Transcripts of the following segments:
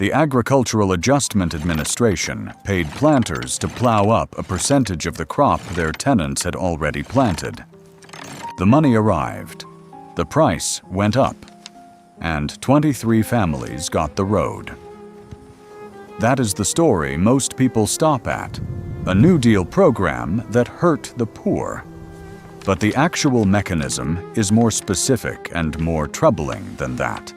The Agricultural Adjustment Administration paid planters to plow up a percentage of the crop their tenants had already planted. The money arrived, the price went up, and 23 families got the road. That is the story most people stop at, a New Deal program that hurt the poor. But the actual mechanism is more specific and more troubling than that.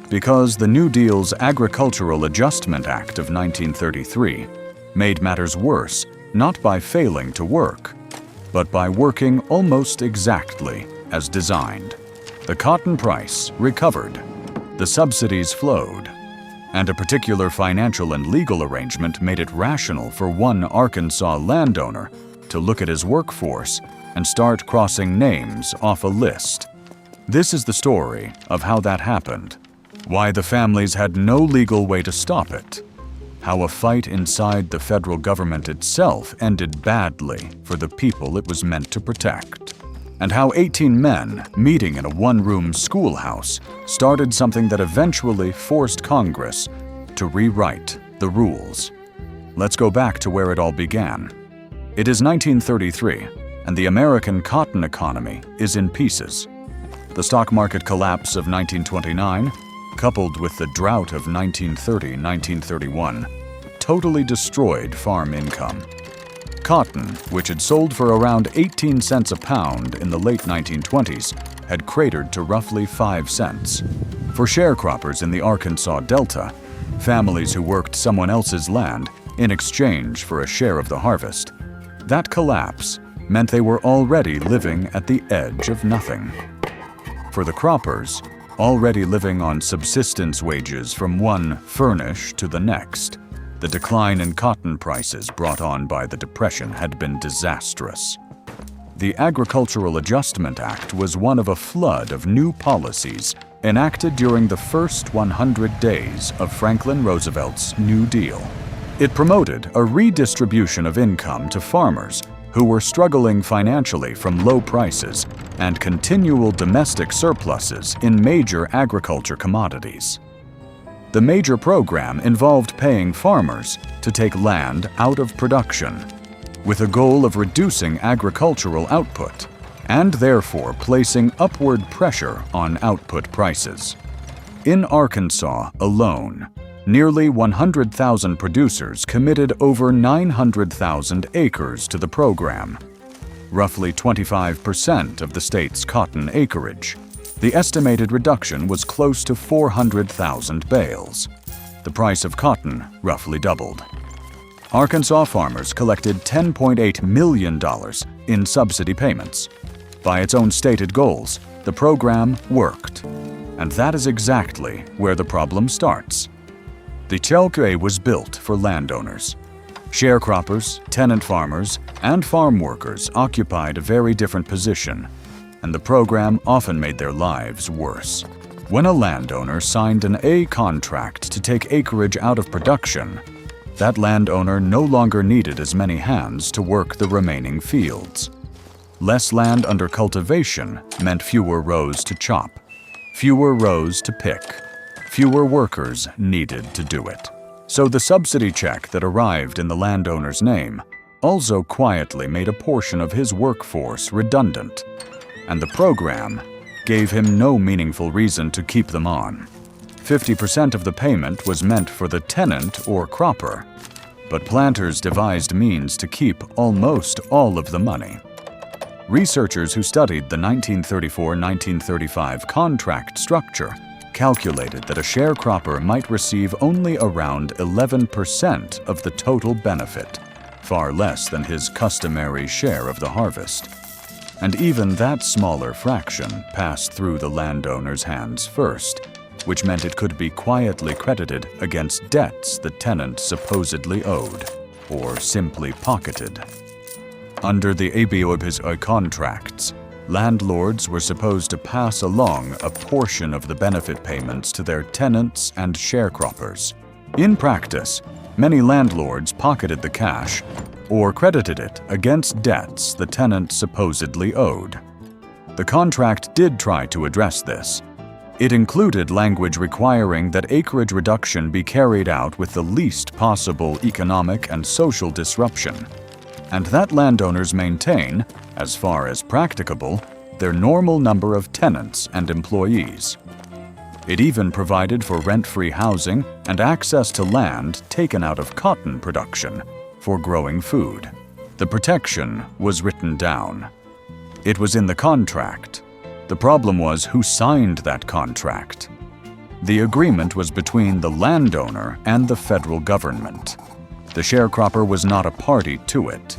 Because the New Deal's Agricultural Adjustment Act of 1933 made matters worse not by failing to work, but by working almost exactly as designed. The cotton price recovered, the subsidies flowed, and a particular financial and legal arrangement made it rational for one Arkansas landowner to look at his workforce and start crossing names off a list. This is the story of how that happened, why the families had no legal way to stop it, how a fight inside the federal government itself ended badly for the people it was meant to protect, and how 18 men meeting in a one-room schoolhouse started something that eventually forced Congress to rewrite the rules. Let's go back to where it all began. It is 1933, and the American cotton economy is in pieces. The stock market collapse of 1929, coupled with the drought of 1930-1931, totally destroyed farm income. Cotton, which had sold for around 18 cents a pound in the late 1920s, had cratered to roughly 5 cents. For sharecroppers in the Arkansas Delta, families who worked someone else's land in exchange for a share of the harvest, that collapse meant they were already living at the edge of nothing. For the croppers, already living on subsistence wages from one furnish to the next, the decline in cotton prices brought on by the Depression had been disastrous. The Agricultural Adjustment Act was one of a flood of new policies enacted during the first 100 days of Franklin Roosevelt's New Deal. It promoted a redistribution of income to farmers who were struggling financially from low prices and continual domestic surpluses in major agriculture commodities. The major program involved paying farmers to take land out of production, with a goal of reducing agricultural output and therefore placing upward pressure on output prices. In Arkansas alone, nearly 100,000 producers committed over 900,000 acres to the program, roughly 25% of the state's cotton acreage. The estimated reduction was close to 400,000 bales. The price of cotton roughly doubled. Arkansas farmers collected $10.8 million in subsidy payments. By its own stated goals, the program worked. And that is exactly where the problem starts. The Chalke was built for landowners. Sharecroppers, tenant farmers, and farm workers occupied a very different position, and the program often made their lives worse. When a landowner signed an A contract to take acreage out of production, that landowner no longer needed as many hands to work the remaining fields. Less land under cultivation meant fewer rows to chop, fewer rows to pick. Fewer workers needed to do it. So the subsidy check that arrived in the landowner's name also quietly made a portion of his workforce redundant, and the program gave him no meaningful reason to keep them on. 50% of the payment was meant for the tenant or cropper, but planters devised means to keep almost all of the money. Researchers who studied the 1934-1935 contract structure calculated that a sharecropper might receive only around 11% of the total benefit, far less than his customary share of the harvest. And even that smaller fraction passed through the landowner's hands first, which meant it could be quietly credited against debts the tenant supposedly owed, or simply pocketed. Under the ABOB's contracts, landlords were supposed to pass along a portion of the benefit payments to their tenants and sharecroppers. In practice, many landlords pocketed the cash or credited it against debts the tenant supposedly owed. The contract did try to address this. It included language requiring that acreage reduction be carried out with the least possible economic and social disruption, and that landowners maintain, as far as practicable, their normal number of tenants and employees. It even provided for rent-free housing and access to land taken out of cotton production for growing food. The protection was written down. It was in the contract. The problem was who signed that contract. The agreement was between the landowner and the federal government. The sharecropper was not a party to it.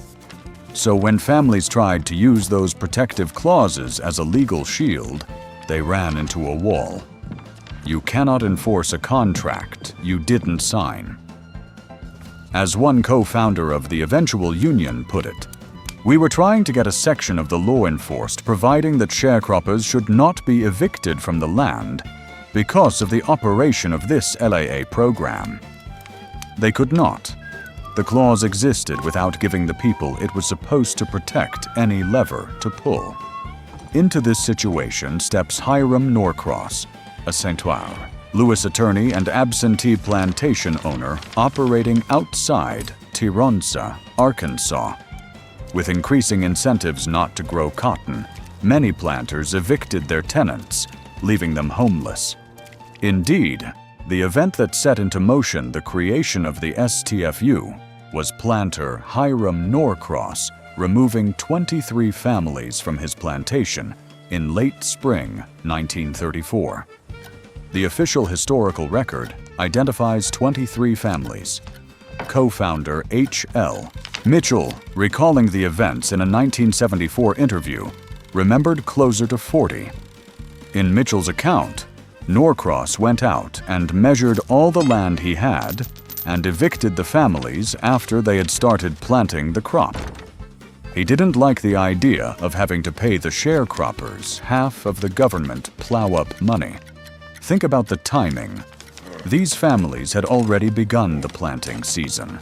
So when families tried to use those protective clauses as a legal shield, they ran into a wall. You cannot enforce a contract you didn't sign. As one co-founder of the eventual union put it, "We were trying to get a section of the law enforced providing that sharecroppers should not be evicted from the land because of the operation of this LAA program." They could not. The clause existed without giving the people it was supposed to protect any lever to pull. Into this situation steps Hiram Norcross, a Saint-Ouen, Louis attorney and absentee plantation owner operating outside Tironsa, Arkansas. With increasing incentives not to grow cotton, many planters evicted their tenants, leaving them homeless. Indeed, the event that set into motion the creation of the STFU was planter Hiram Norcross removing 23 families from his plantation in late spring 1934. The official historical record identifies 23 families. Co-founder H.L. Mitchell, recalling the events in a 1974 interview, remembered closer to 40. In Mitchell's account, Norcross went out and measured all the land he had and evicted the families after they had started planting the crop. He didn't like the idea of having to pay the sharecroppers half of the government plow-up money. Think about the timing. These families had already begun the planting season.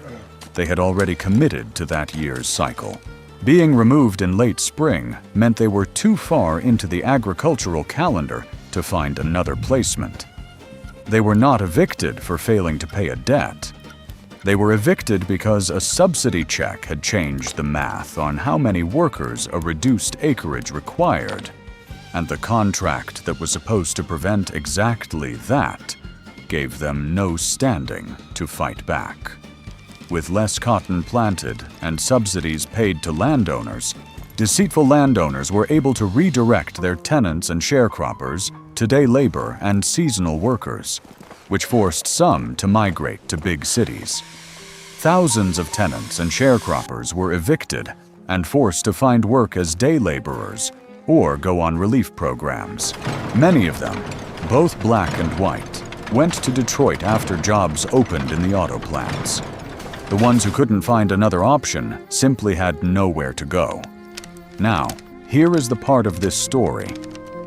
They had already committed to that year's cycle. Being removed in late spring meant they were too far into the agricultural calendar to find another placement. They were not evicted for failing to pay a debt. They were evicted because a subsidy check had changed the math on how many workers a reduced acreage required, and the contract that was supposed to prevent exactly that gave them no standing to fight back. With less cotton planted and subsidies paid to landowners, deceitful landowners were able to redirect their tenants and sharecroppers to day labor and seasonal workers, which forced some to migrate to big cities. Thousands of tenants and sharecroppers were evicted and forced to find work as day laborers or go on relief programs. Many of them, both black and white, went to Detroit after jobs opened in the auto plants. The ones who couldn't find another option simply had nowhere to go. Now, here is the part of this story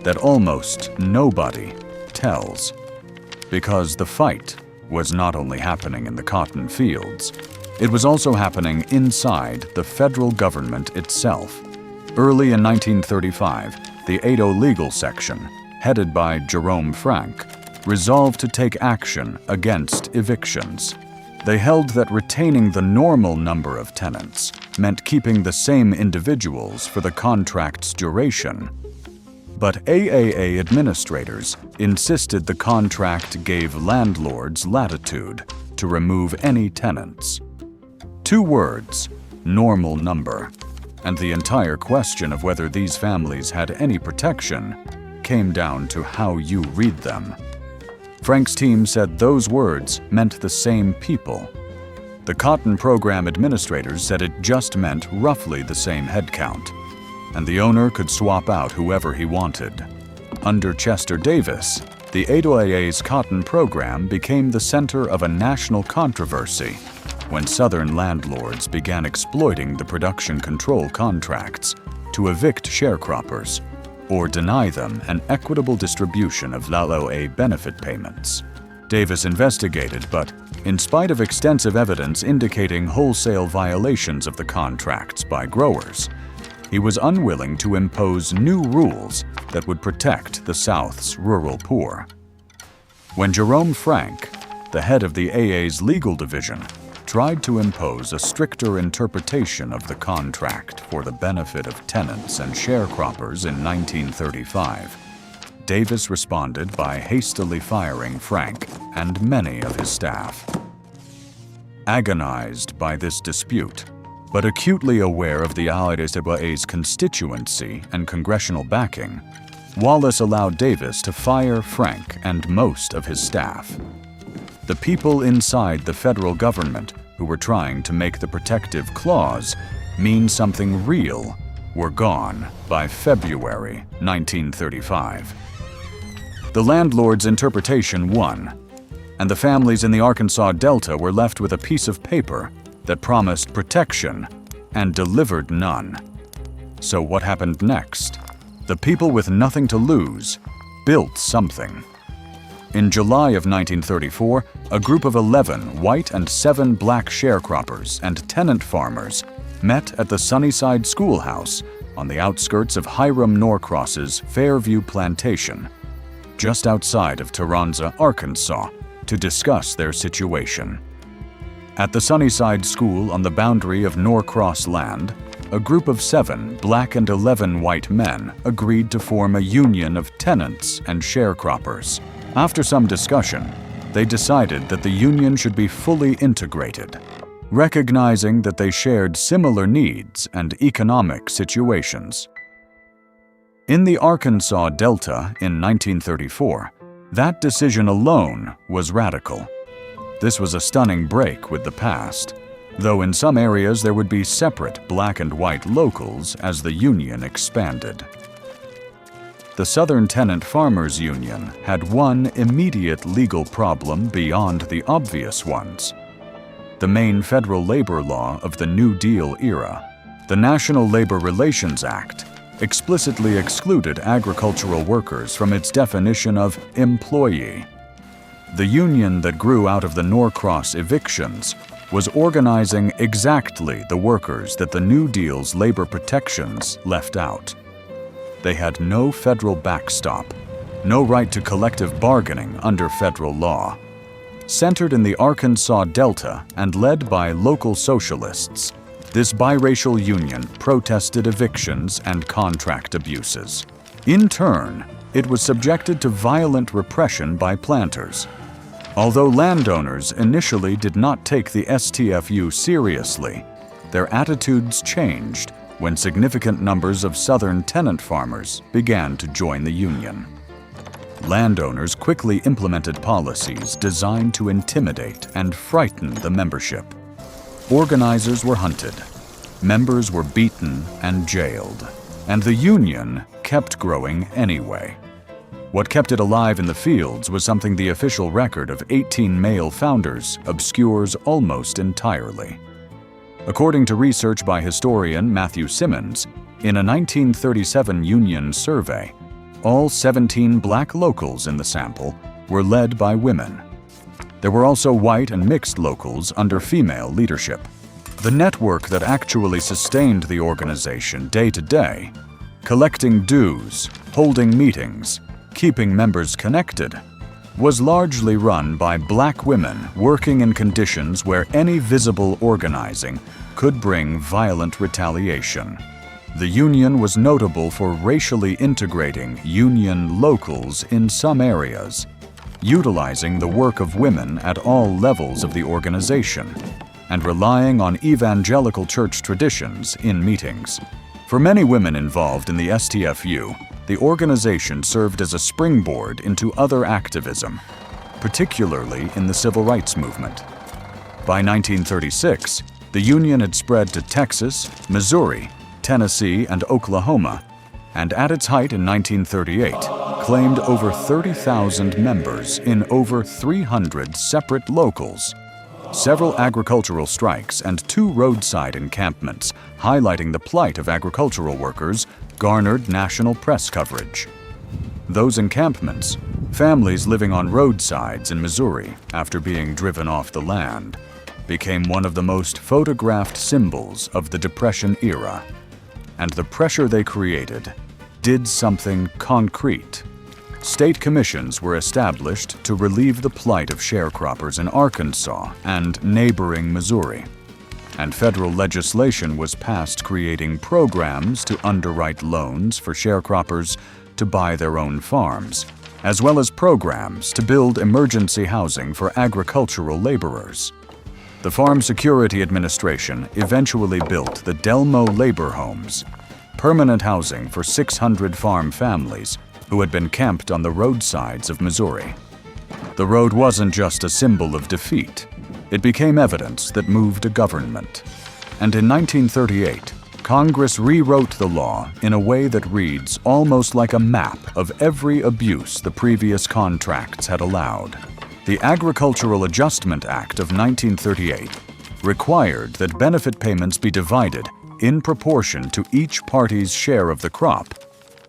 that almost nobody tells. Because the fight was not only happening in the cotton fields, it was also happening inside the federal government itself. Early in 1935, the 80 Legal Section, headed by Jerome Frank, resolved to take action against evictions. They held that retaining the normal number of tenants meant keeping the same individuals for the contract's duration. But AAA administrators insisted the contract gave landlords latitude to remove any tenants. 2 words, normal number, and the entire question of whether these families had any protection came down to how you read them. Frank's team said those words meant the same people. The Cotton Program administrators said it just meant roughly the same headcount, and the owner could swap out whoever he wanted. Under Chester Davis, the AAA's Cotton Program became the center of a national controversy when Southern landlords began exploiting the production control contracts to evict sharecroppers or deny them an equitable distribution of LAA benefit payments. Davis investigated, but in spite of extensive evidence indicating wholesale violations of the contracts by growers, he was unwilling to impose new rules that would protect the South's rural poor. When Jerome Frank, the head of the AA's legal division, tried to impose a stricter interpretation of the contract for the benefit of tenants and sharecroppers in 1935, Davis responded by hastily firing Frank and many of his staff. Agonized by this dispute, but acutely aware of the AA's constituency and congressional backing, Wallace allowed Davis to fire Frank and most of his staff. The people inside the federal government who were trying to make the protective clause mean something real were gone by February 1935. The landlord's interpretation won, and the families in the Arkansas Delta were left with a piece of paper that promised protection and delivered none. So what happened next? The people with nothing to lose built something. In July of 1934, a group of 11 white and 7 black sharecroppers and tenant farmers met at the Sunnyside Schoolhouse on the outskirts of Hiram Norcross's Fairview Plantation, just outside of Taranza, Arkansas, to discuss their situation. At the Sunnyside School on the boundary of Norcross land, a group of 7 black and 11 white men agreed to form a union of tenants and sharecroppers. After some discussion, they decided that the union should be fully integrated, recognizing that they shared similar needs and economic situations. In the Arkansas Delta in 1934, that decision alone was radical. This was a stunning break with the past, though in some areas there would be separate black and white locals as the union expanded. The Southern Tenant Farmers Union had one immediate legal problem beyond the obvious ones. The main federal labor law of the New Deal era, the National Labor Relations Act, explicitly excluded agricultural workers from its definition of employee. The union that grew out of the Norcross evictions was organizing exactly the workers that the New Deal's labor protections left out. They had no federal backstop, no right to collective bargaining under federal law. Centered in the Arkansas Delta and led by local socialists, this biracial union protested evictions and contract abuses. In turn, it was subjected to violent repression by planters. Although landowners initially did not take the STFU seriously, their attitudes changed when significant numbers of Southern tenant farmers began to join the union. Landowners quickly implemented policies designed to intimidate and frighten the membership. Organizers were hunted, members were beaten and jailed, and the union kept growing anyway. What kept it alive in the fields was something the official record of 18 male founders obscures almost entirely. According to research by historian Matthew Simmons, in a 1937 union survey, all 17 black locals in the sample were led by women. There were also white and mixed locals under female leadership. The network that actually sustained the organization day to day, collecting dues, holding meetings, keeping members connected, was largely run by black women working in conditions where any visible organizing could bring violent retaliation. The union was notable for racially integrating union locals in some areas, utilizing the work of women at all levels of the organization, and relying on evangelical church traditions in meetings. For many women involved in the STFU, the organization served as a springboard into other activism, particularly in the civil rights movement. By 1936, the union had spread to Texas, Missouri, Tennessee, and Oklahoma, and at its height in 1938, claimed over 30,000 members in over 300 separate locals. Several agricultural strikes and 2 roadside encampments highlighting the plight of agricultural workers garnered national press coverage. Those encampments, families living on roadsides in Missouri after being driven off the land, became one of the most photographed symbols of the Depression era. and the pressure they created did something concrete. State commissions were established to relieve the plight of sharecroppers in Arkansas and neighboring Missouri. And federal legislation was passed creating programs to underwrite loans for sharecroppers to buy their own farms, as well as programs to build emergency housing for agricultural laborers. The Farm Security Administration eventually built the Delmo Labor Homes, permanent housing for 600 farm families who had been camped on the roadsides of Missouri. The road wasn't just a symbol of defeat. It became evidence that moved a government. And in 1938, Congress rewrote the law in a way that reads almost like a map of every abuse the previous contracts had allowed. The Agricultural Adjustment Act of 1938 required that benefit payments be divided in proportion to each party's share of the crop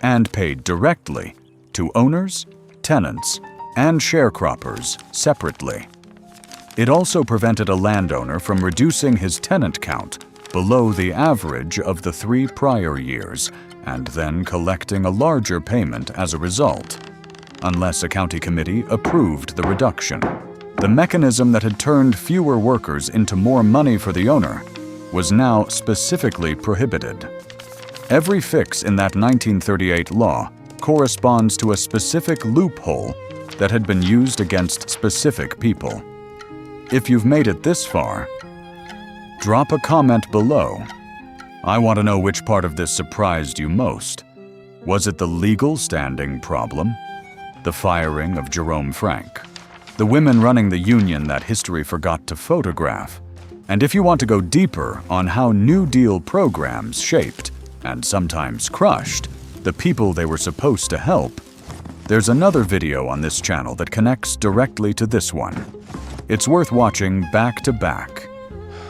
and paid directly to owners, tenants, and sharecroppers separately. It also prevented a landowner from reducing his tenant count below the average of the 3 prior years and then collecting a larger payment as a result, unless a county committee approved the reduction. The mechanism that had turned fewer workers into more money for the owner was now specifically prohibited. Every fix in that 1938 law corresponds to a specific loophole that had been used against specific people. If you've made it this far, drop a comment below. I want to know which part of this surprised you most. Was it the legal standing problem? The firing of Jerome Frank? The women running the union that history forgot to photograph? And if you want to go deeper on how New Deal programs shaped, and sometimes crushed, the people they were supposed to help, there's another video on this channel that connects directly to this one. It's worth watching back to back.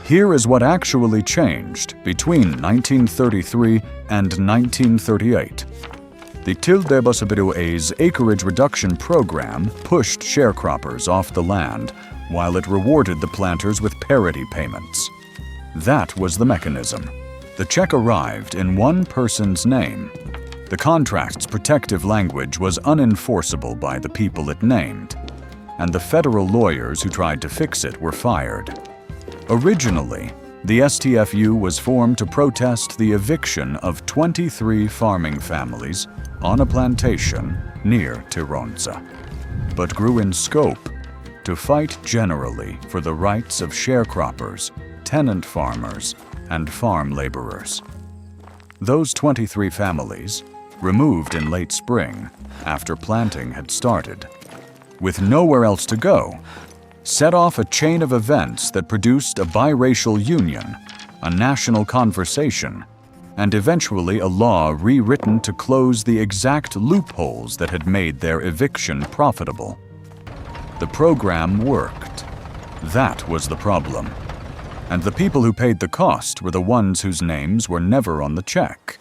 Here is what actually changed between 1933 and 1938. The Tildebasabidou's acreage reduction program pushed sharecroppers off the land while it rewarded the planters with parity payments. That was the mechanism. The check arrived in one person's name. The contract's protective language was unenforceable by the people it named, and the federal lawyers who tried to fix it were fired. Originally, the STFU was formed to protest the eviction of 23 farming families on a plantation near Tironza, but grew in scope to fight generally for the rights of sharecroppers, tenant farmers, and farm laborers. Those 23 families, removed in late spring after planting had started, with nowhere else to go, set off a chain of events that produced a biracial union, a national conversation, and eventually a law rewritten to close the exact loopholes that had made their eviction profitable. The program worked. That was the problem. And the people who paid the cost were the ones whose names were never on the check.